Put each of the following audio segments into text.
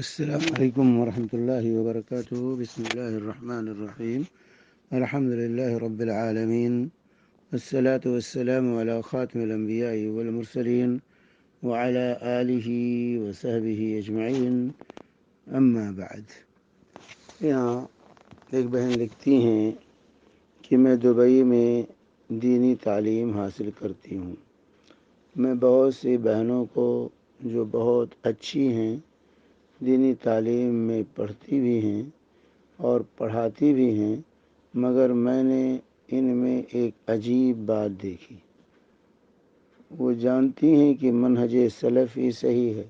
السلام علیکم ورحمۃ اللہ وبرکاتہ. بسم اللہ الرحمن الرحیم. الحمد للہ رب العالمین والصلاة والسلام علی خاتم الانبیاء والمرسلین وعلی آلہ وصحبہ اجمعین. اما بعد. یہاں ایک بہن لکھتی ہیں کہ میں دبئی میں دینی تعلیم حاصل کرتی ہوں. میں بہت سی بہنوں کو جو بہت اچھی ہیں دینی تعلیم میں پڑھتی بھی ہیں اور پڑھاتی بھی ہیں، مگر میں نے ان میں ایک عجیب بات دیکھی. وہ جانتی ہیں کہ منہج سلف ہی صحیح ہے،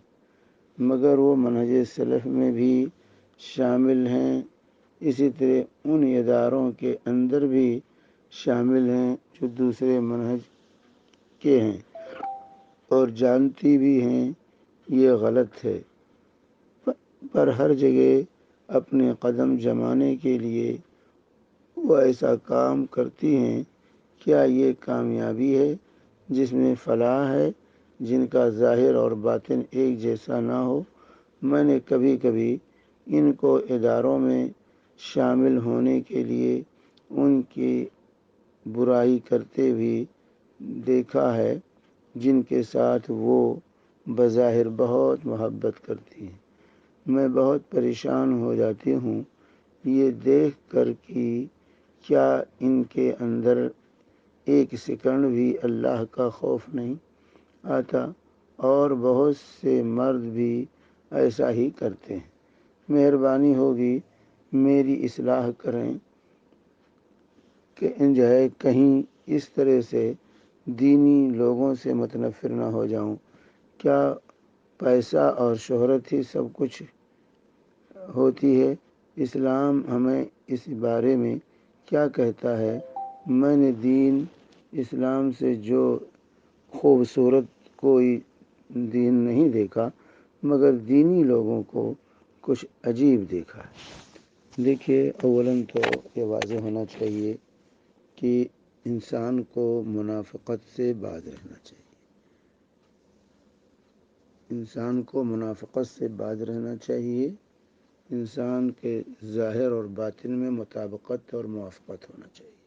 مگر وہ منہج سلف میں بھی شامل ہیں، اسی طرح ان اداروں کے اندر بھی شامل ہیں جو دوسرے منہج کے ہیں، اور جانتی بھی ہیں یہ غلط ہے، پر ہر جگہ اپنے قدم جمانے کے لیے وہ ایسا کام کرتی ہیں. کیا یہ کامیابی ہے جس میں فلاح ہے، جن کا ظاہر اور باطن ایک جیسا نہ ہو؟ میں نے کبھی کبھی ان کو اداروں میں شامل ہونے کے لیے ان کی برائی کرتے بھی دیکھا ہے جن کے ساتھ وہ بظاہر بہت محبت کرتی ہیں. میں بہت پریشان ہو جاتی ہوں یہ دیکھ کر کہ کیا ان کے اندر ایک سیکنڈ بھی اللہ کا خوف نہیں آتا، اور بہت سے مرد بھی ایسا ہی کرتے ہیں. مہربانی ہوگی میری اصلاح کریں کہ کہیں اس طرح سے دینی لوگوں سے متنفر نہ ہو جاؤں. کیا پیسہ اور شہرت ہی سب کچھ ہوتی ہے؟ اسلام ہمیں اس بارے میں کیا کہتا ہے؟ میں نے دین اسلام سے جو خوبصورت کوئی دین نہیں دیکھا، مگر دینی لوگوں کو کچھ عجیب دیکھا ہے. دیکھیے، اولاً تو یہ واضح ہونا چاہیے کہ انسان کو منافقت سے باز رہنا چاہیے. انسان کو منافقت سے باز رہنا چاہیے. انسان کے ظاہر اور باطن میں مطابقت اور موافقت ہونا چاہیے.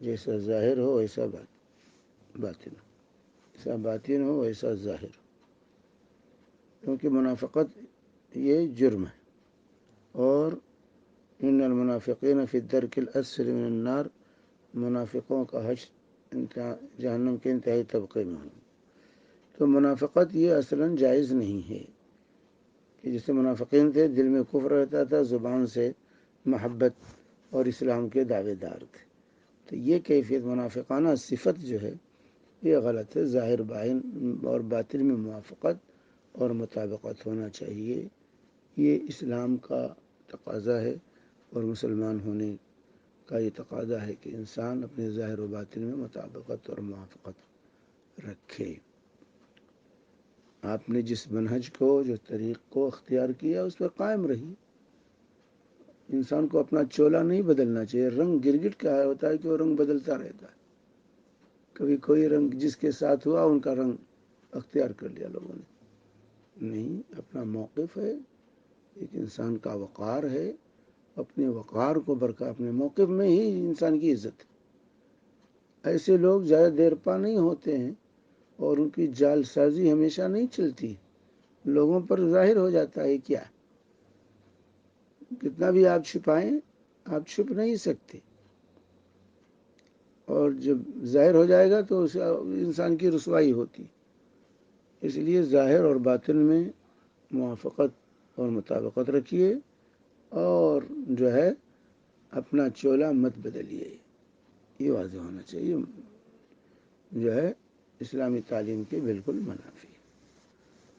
جیسا ظاہر ہو ویسا باطن ہو، جیسا باطن ہو ویسا ظاہر ہو، کیونکہ منافقت یہ جرم ہے. اور ان المنافقین فی الدرک الاسفل من النار، منافقوں کا حشر جہنم کے انتہائی طبقے میں ہوں. تو منافقت یہ اصلاً جائز نہیں ہے کہ جیسے منافقین تھے دل میں کفر رہتا تھا، زبان سے محبت اور اسلام کے دعوے دار تھے. تو یہ کیفیت منافقانہ صفت جو ہے یہ غلط ہے. ظاہر اور باطن میں موافقت اور مطابقت ہونا چاہیے. یہ اسلام کا تقاضا ہے اور مسلمان ہونے کا یہ تقاضا ہے کہ انسان اپنے ظاہر و باطن میں مطابقت اور موافقت رکھے. آپ نے جس منہج کو، جو طریق کو اختیار کیا اس پر قائم رہی. انسان کو اپنا چولا نہیں بدلنا چاہیے. رنگ گرگٹ کا ہوتا ہے کہ وہ رنگ بدلتا رہتا ہے. کبھی کوئی رنگ جس کے ساتھ ہوا ان کا رنگ اختیار کر لیا لوگوں نے. نہیں، اپنا موقف ہے. ایک انسان کا وقار ہے، اپنے وقار کو اپنے موقف میں ہی انسان کی عزت ہے. ایسے لوگ زیادہ دیر پا نہیں ہوتے ہیں اور ان کی جال سازی ہمیشہ نہیں چلتی. لوگوں پر ظاہر ہو جاتا ہے کیا. کتنا بھی آپ چھپائیں آپ چھپ نہیں سکتے، اور جب ظاہر ہو جائے گا تو انسان کی رسوائی ہوتی. اس لیے ظاہر اور باطن میں موافقت اور مطابقت رکھیے، اور جو ہے اپنا چولا مت بدلیے. یہ واضح ہونا چاہیے. جو ہے اسلامی تعلیم کے بالکل منافی.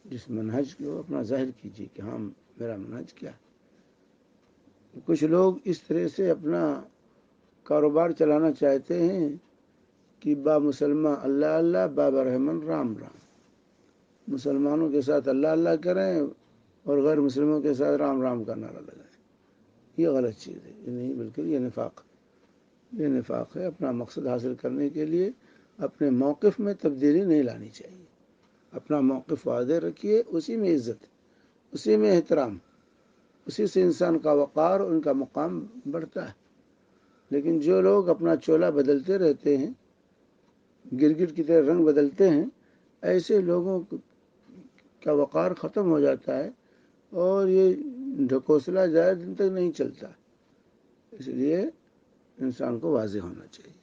جس منہج کو اپنا ظاہر کیجیے کہ ہاں میرا منہج کیا ہے. کچھ لوگ اس طرح سے اپنا کاروبار چلانا چاہتے ہیں کہ با مسلمان اللہ اللہ، بابا رحمن رام رام. مسلمانوں کے ساتھ اللہ اللہ کریں اور غیر مسلموں کے ساتھ رام رام کا نعرہ لگائیں. یہ غلط چیز ہے. یہ نہیں، بالکل یہ نفاق ہے. یہ نفاق ہے. اپنا مقصد حاصل کرنے کے لیے اپنے موقف میں تبدیلی نہیں لانی چاہیے. اپنا موقف واضح رکھیے، اسی میں عزت ہے. اسی میں احترام، اسی سے انسان کا وقار اور ان کا مقام بڑھتا ہے۔ لیکن جو لوگ اپنا چولہا بدلتے رہتے ہیں، گرگٹ کی طرح رنگ بدلتے ہیں، ایسے لوگوں کا وقار ختم ہو جاتا ہے اور یہ ڈھکوسلا زیادہ دن تک نہیں چلتا۔ اس لیے انسان کو واضح ہونا چاہیے۔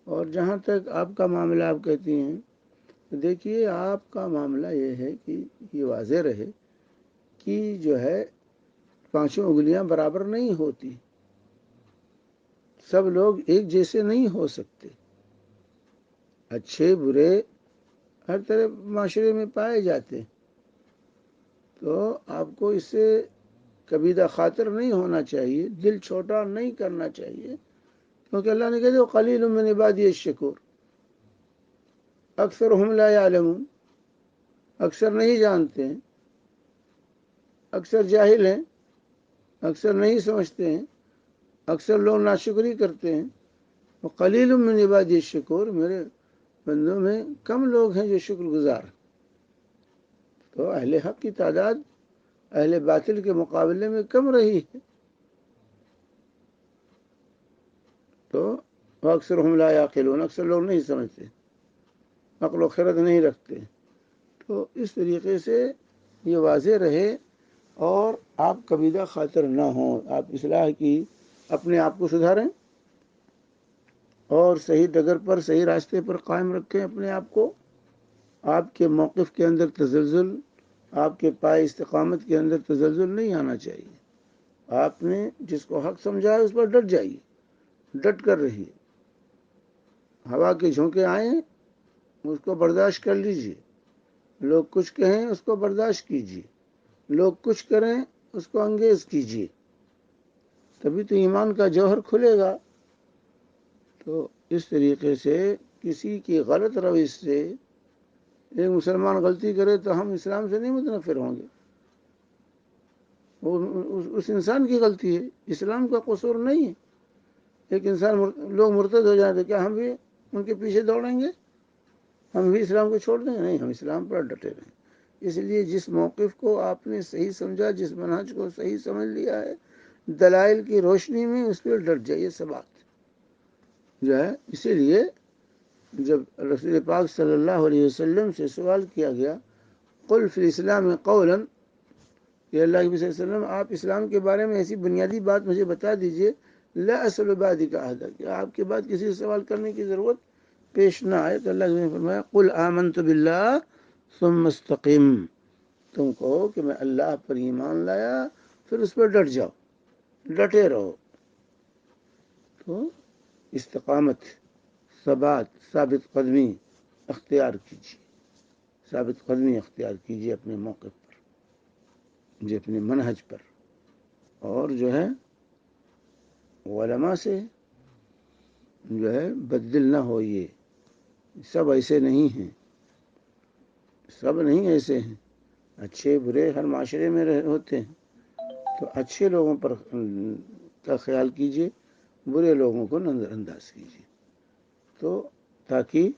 اور جہاں تک آپ کا معاملہ آپ کہتی ہیں، تو دیکھیے آپ کا معاملہ یہ ہے کہ یہ واضح رہے کہ جو ہے پانچوں انگلیاں برابر نہیں ہوتی، سب لوگ ایک جیسے نہیں ہو سکتے، اچھے برے ہر طرح معاشرے میں پائے جاتے ہیں۔ تو آپ کو اس سے کبیدہ خاطر نہیں ہونا چاہیے، دل چھوٹا نہیں کرنا چاہیے، کیونکہ اللہ نے کہا کہ قلیل من عبادی الشکور، اکثرهم لا یعلمون، اکثر نہیں جانتے ہیں، اکثر جاہل ہیں، اکثر نہیں سمجھتے ہیں، اکثر لوگ ناشکری کرتے ہیں۔ وقلیل من عبادی الشکور، میرے بندوں میں کم لوگ ہیں جو شکر گزار۔ تو اہل حق کی تعداد اہل باطل کے مقابلے میں کم رہی ہے، تو اکثرهم لا یعقلون، اکثر لوگ نہیں سمجھتے، عقل و خرد نہیں رکھتے۔ تو اس طریقے سے یہ واضح رہے اور آپ کبیدہ خاطر نہ ہوں، آپ اصلاح کی اپنے آپ کو سدھاریں اور صحیح ڈگر پر، صحیح راستے پر قائم رکھیں اپنے آپ کو۔ آپ کے موقف کے اندر تزلزل، آپ کے پائے استقامت کے اندر تزلزل نہیں آنا چاہیے۔ آپ نے جس کو حق سمجھا ہے اس پر ڈٹ جائیے، ڈٹ کر رہیے۔ ہوا کے جھونکے آئیں اس کو برداشت کر لیجیے، لوگ کچھ کہیں اس کو برداشت کیجیے، لوگ کچھ کریں اس کو انگیز کیجیے، تبھی تو ایمان کا جوہر کھلے گا۔ تو اس طریقے سے کسی کی غلط روش سے ایک مسلمان غلطی کرے تو ہم اسلام سے نہیں متنفر ہوں گے، اس انسان کی غلطی ہے، اسلام کا قصور نہیں ہے۔ ایک انسان لوگ مرتد ہو جائیں تو کیا ہم بھی ان کے پیچھے دوڑیں گے؟ ہم بھی اسلام کو چھوڑ دیں گے؟ نہیں، ہم اسلام پر ڈٹے رہیں۔ اس لیے جس موقف کو آپ نے صحیح سمجھا، جس منہج کو صحیح سمجھ لیا ہے، دلائل کی روشنی میں اس پہ ڈٹ جائیے۔ سب بات جو ہے، اسی لیے جب رسول پاک صلی اللہ علیہ وسلم سے سوال کیا گیا، قل فی الاسلام قولا، کہ اللہ کے صلی اللہ علیہ وسلم آپ اسلام کے بارے میں ایسی بنیادی بات مجھے بتا دیجئے، لا اسأل بعدک احدا، کہ آپ کے بعد کسی سے سوال کرنے کی ضرورت پیش نہ آئے۔ تو اللہ نے فرمایا قل آمنت باللہ ثم استقم، تم کہو کہ میں اللہ پر ایمان لایا، پھر اس پر ڈٹ جاؤ، ڈٹے رہو۔ تو استقامت، ثبات، ثابت قدمی اختیار کیجیے، ثابت قدمی اختیار کیجیے اپنے موقف پر، جو اپنے منہج پر، اور جو ہے علماء سے جو ہے بددل نہ ہوئیے۔ سب ایسے نہیں ہیں، سب نہیں ایسے ہیں، اچھے برے ہر معاشرے میں ہوتے ہیں، تو اچھے لوگوں پر کا خیال کیجیے، برے لوگوں کو نظر انداز کیجیے، تو تاکہ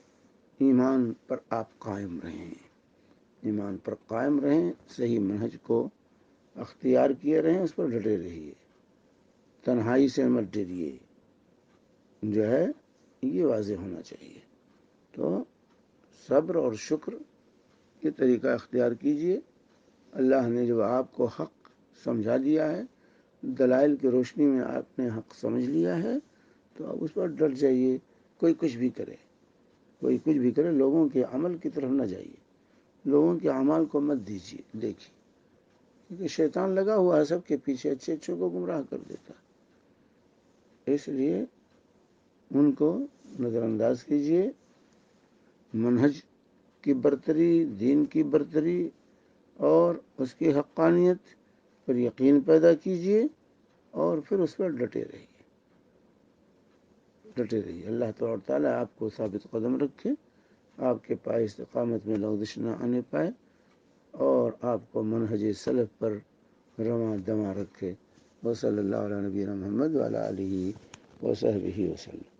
ایمان پر آپ قائم رہیں، ایمان پر قائم رہیں، صحیح منہج کو اختیار کیے رہیں، اس پر ڈٹے رہیے، تنہائی سے مت ڈریے، جو ہے یہ واضح ہونا چاہیے۔ تو صبر اور شکر یہ طریقہ اختیار کیجیے۔ اللہ نے جو آپ کو حق سمجھا دیا ہے، دلائل کی روشنی میں آپ نے حق سمجھ لیا ہے، تو آپ اس پر ڈٹ جائیے۔ کوئی کچھ بھی کرے، کوئی کچھ بھی کرے، لوگوں کے عمل کی طرف نہ جائیے، لوگوں کے اعمال کو مت دیجیے دیکھیے، کیونکہ شیطان لگا ہوا ہے سب کے پیچھے، اچھے اچھوں کو گمراہ کر دیتا ہے۔ اس لیے ان کو نظر انداز کیجیے، منہج کی برتری، دین کی برتری اور اس کی حقانیت پر یقین پیدا کیجیے، اور پھر اس پر ڈٹے رہیے، ڈٹے رہیے۔ اللہ تعالیٰ آپ کو ثابت قدم رکھے، آپ کے پائے استقامت میں لغزش نہ آنے پائے، اور آپ کو منہج سلف پر رواں دواں رکھے۔ وصلی اللہ علیہ نبینا محمد وعلی آلہ وصحبہ وسلم۔